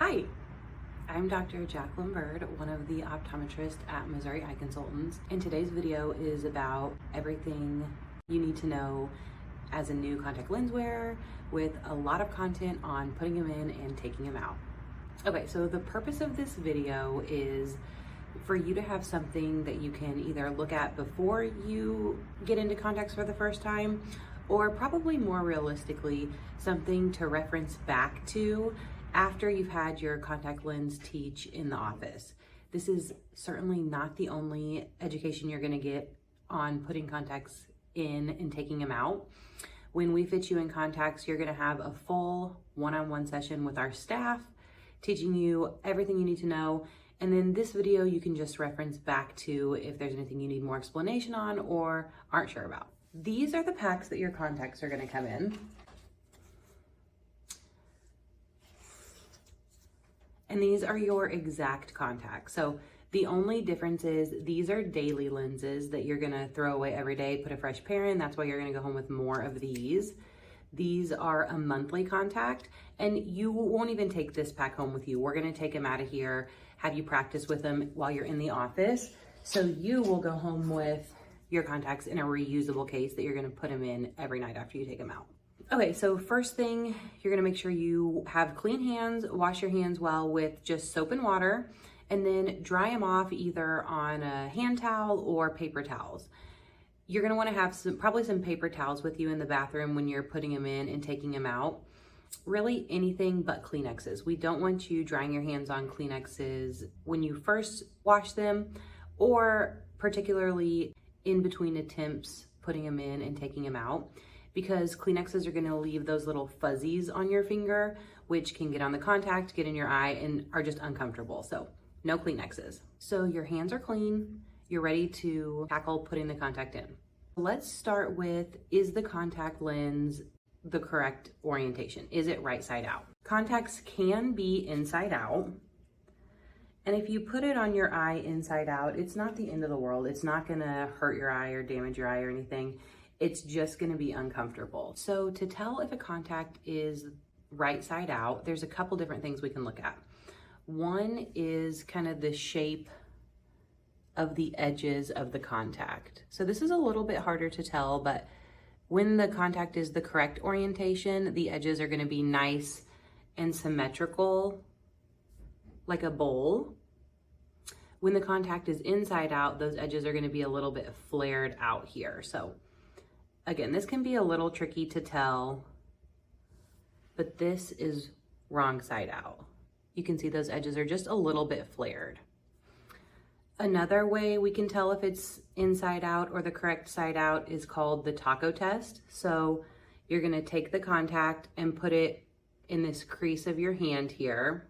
Hi, I'm Dr. Jacqueline Byrd, one of the optometrists at Missouri Eye Consultants, and today's video is about everything you need to know as a new contact lens wearer, with a lot of content on putting them in and taking them out. Okay, so the purpose of this video is for you to have something that you can either look at before you get into contacts for the first time, or probably more realistically, something to reference back to after you've had your contact lens teach in the office. This is certainly not the only education you're gonna get on putting contacts in and taking them out. When we fit you in contacts, you're gonna have a full one-on-one session with our staff, teaching you everything you need to know. And then this video, you can just reference back to if there's anything you need more explanation on or aren't sure about. These are the packs that your contacts are gonna come in. And these are your exact contacts. So the only difference is these are daily lenses that you're gonna throw away every day, put a fresh pair in. That's why you're gonna go home with more of these. These are a monthly contact, and you won't even take this pack home with you. We're gonna take them out of here, have you practice with them while you're in the office. So you will go home with your contacts in a reusable case that you're gonna put them in every night after you take them out. Okay, so first thing, you're gonna make sure you have clean hands, wash your hands well with just soap and water, and then dry them off either on a hand towel or paper towels. You're gonna wanna have probably some paper towels with you in the bathroom when you're putting them in and taking them out. Really anything but Kleenexes. We don't want you drying your hands on Kleenexes when you first wash them, or particularly in between attempts putting them in and taking them out, because Kleenexes are gonna leave those little fuzzies on your finger, which can get on the contact, get in your eye, and are just uncomfortable. So no Kleenexes. So your hands are clean, you're ready to tackle putting the contact in. Let's start with, is the contact lens the correct orientation? Is it right side out? Contacts can be inside out. And if you put it on your eye inside out, it's not the end of the world. It's not gonna hurt your eye or damage your eye or anything. It's just gonna be uncomfortable. So to tell if a contact is right side out, there's a couple different things we can look at. One is kind of the shape of the edges of the contact. So this is a little bit harder to tell, but when the contact is the correct orientation, the edges are gonna be nice and symmetrical, like a bowl. When the contact is inside out, those edges are gonna be a little bit flared out here. So again, this can be a little tricky to tell, but this is wrong side out. You can see those edges are just a little bit flared. Another way we can tell if it's inside out or the correct side out is called the taco test. So you're gonna take the contact and put it in this crease of your hand here.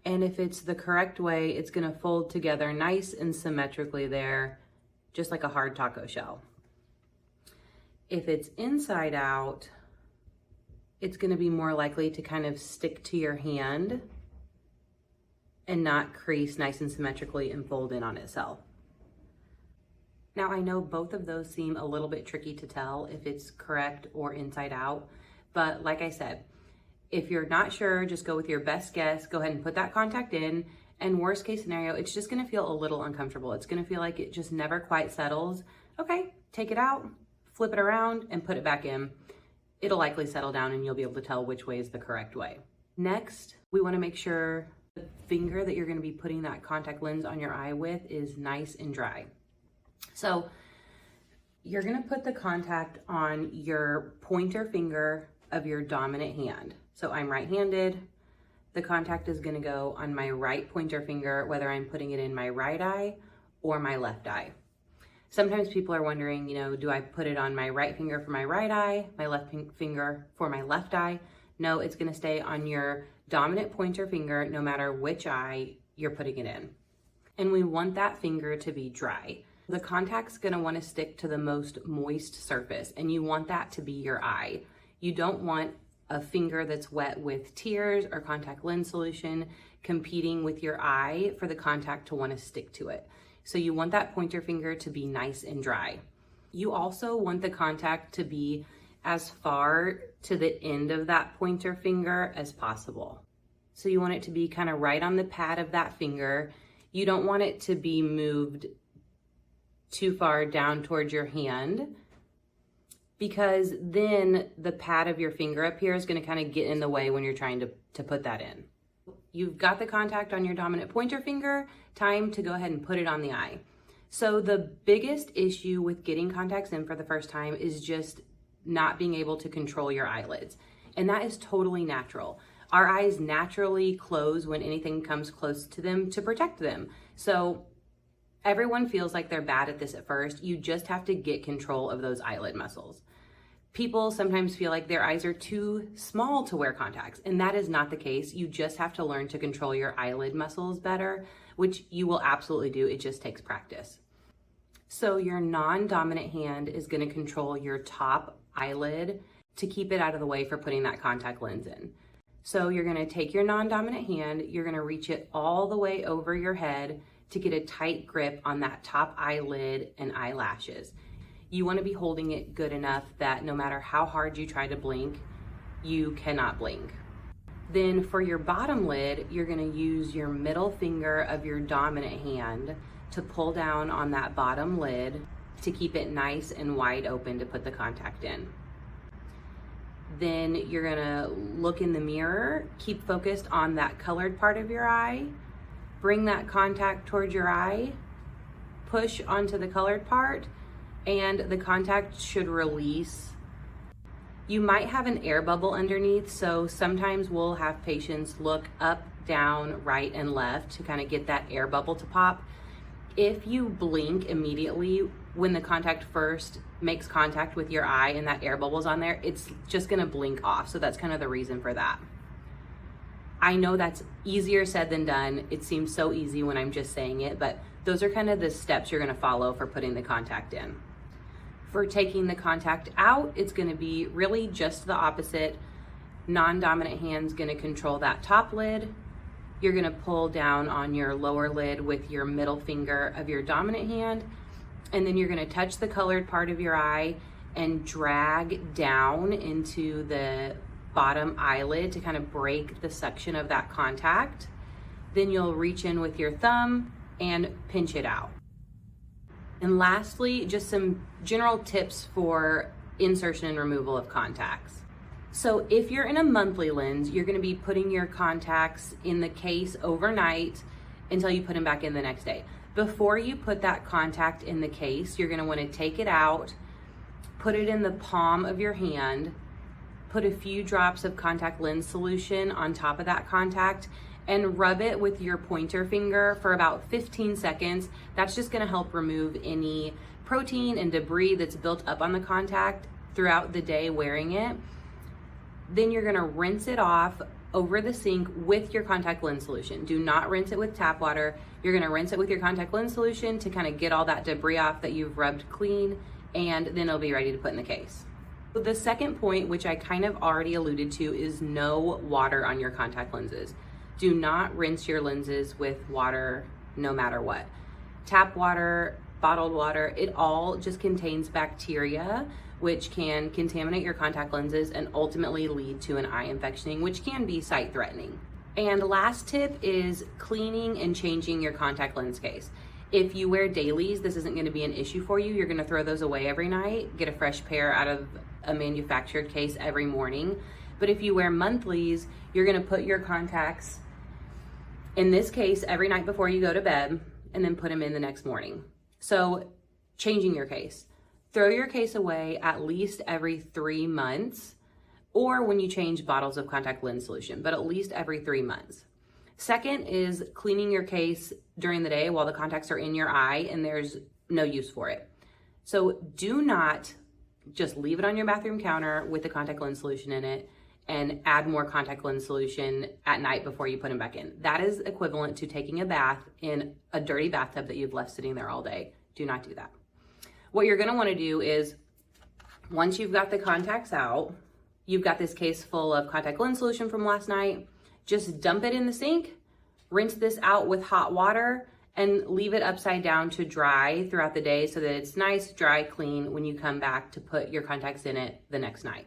And if it's the correct way, it's gonna fold together nice and symmetrically there, just like a hard taco shell. If it's inside out, it's gonna be more likely to kind of stick to your hand and not crease nice and symmetrically and fold in on itself. Now I know both of those seem a little bit tricky to tell if it's correct or inside out, but like I said, if you're not sure, just go with your best guess, go ahead and put that contact in, and worst case scenario, it's just gonna feel a little uncomfortable. It's gonna feel like it just never quite settles. Okay, take it out, flip it around, and put it back in. It'll likely settle down and you'll be able to tell which way is the correct way. Next, we wanna make sure the finger that you're gonna be putting that contact lens on your eye with is nice and dry. So you're gonna put the contact on your pointer finger of your dominant hand. So I'm right-handed. The contact is gonna go on my right pointer finger, whether I'm putting it in my right eye or my left eye. Sometimes people are wondering, do I put it on my right finger for my right eye, my left finger for my left eye? No, it's gonna stay on your dominant pointer finger no matter which eye you're putting it in. And we want that finger to be dry. The contact's gonna wanna stick to the most moist surface, and you want that to be your eye. You don't want a finger that's wet with tears or contact lens solution competing with your eye for the contact to wanna stick to it. So you want that pointer finger to be nice and dry. You also want the contact to be as far to the end of that pointer finger as possible. So you want it to be kind of right on the pad of that finger. You don't want it to be moved too far down towards your hand, because then the pad of your finger up here is going to kind of get in the way when you're trying to put that in. You've got the contact on your dominant pointer finger, time to go ahead and put it on the eye. So the biggest issue with getting contacts in for the first time is just not being able to control your eyelids. And that is totally natural. Our eyes naturally close when anything comes close to them to protect them. So everyone feels like they're bad at this at first. You just have to get control of those eyelid muscles. People sometimes feel like their eyes are too small to wear contacts, and that is not the case. You just have to learn to control your eyelid muscles better, which you will absolutely do. It just takes practice. So your non-dominant hand is going to control your top eyelid to keep it out of the way for putting that contact lens in. So you're going to take your non-dominant hand, you're going to reach it all the way over your head to get a tight grip on that top eyelid and eyelashes. You want to be holding it good enough that no matter how hard you try to blink, you cannot blink. Then for your bottom lid, you're going to use your middle finger of your dominant hand to pull down on that bottom lid to keep it nice and wide open to put the contact in. Then you're going to look in the mirror, keep focused on that colored part of your eye, bring that contact towards your eye, push onto the colored part, and the contact should release. You might have an air bubble underneath, so sometimes we'll have patients look up, down, right, and left to kind of get that air bubble to pop. If you blink immediately when the contact first makes contact with your eye and that air bubble's on there, it's just gonna blink off. So that's kind of the reason for that. I know that's easier said than done. It seems so easy when I'm just saying it, but those are kind of the steps you're gonna follow for putting the contact in. For taking the contact out, it's gonna be really just the opposite. Non-dominant hand's gonna control that top lid. You're gonna pull down on your lower lid with your middle finger of your dominant hand, and then you're gonna touch the colored part of your eye and drag down into the bottom eyelid to kind of break the suction of that contact. Then you'll reach in with your thumb and pinch it out. And lastly, just some general tips for insertion and removal of contacts. So if you're in a monthly lens, you're gonna be putting your contacts in the case overnight until you put them back in the next day. Before you put that contact in the case, you're gonna wanna take it out, put it in the palm of your hand, put a few drops of contact lens solution on top of that contact, and rub it with your pointer finger for about 15 seconds. That's just gonna help remove any protein and debris that's built up on the contact throughout the day wearing it. Then you're gonna rinse it off over the sink with your contact lens solution. Do not rinse it with tap water. You're gonna rinse it with your contact lens solution to kind of get all that debris off that you've rubbed clean, and then it'll be ready to put in the case. The second point, which I kind of already alluded to, is no water on your contact lenses. Do not rinse your lenses with water no matter what. Tap water, bottled water, it all just contains bacteria which can contaminate your contact lenses and ultimately lead to an eye infection, which can be sight threatening. And last tip is cleaning and changing your contact lens case. If you wear dailies, this isn't gonna be an issue for you. You're gonna throw those away every night, get a fresh pair out of a manufactured case every morning. But if you wear monthlies, you're gonna put your contacts in this case every night before you go to bed and then put them in the next morning. So changing your case. Throw your case away at least every 3 months, or when you change bottles of contact lens solution, but at least every 3 months. Second is cleaning your case during the day while the contacts are in your eye and there's no use for it. So do not just leave it on your bathroom counter with the contact lens solution in it and add more contact lens solution at night before you put them back in. That is equivalent to taking a bath in a dirty bathtub that you've left sitting there all day. Do not do that. What you're gonna wanna do is, once you've got the contacts out, you've got this case full of contact lens solution from last night, just dump it in the sink, rinse this out with hot water, and leave it upside down to dry throughout the day so that it's nice, dry, clean when you come back to put your contacts in it the next night.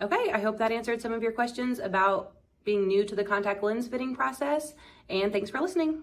Okay, I hope that answered some of your questions about being new to the contact lens fitting process, and thanks for listening.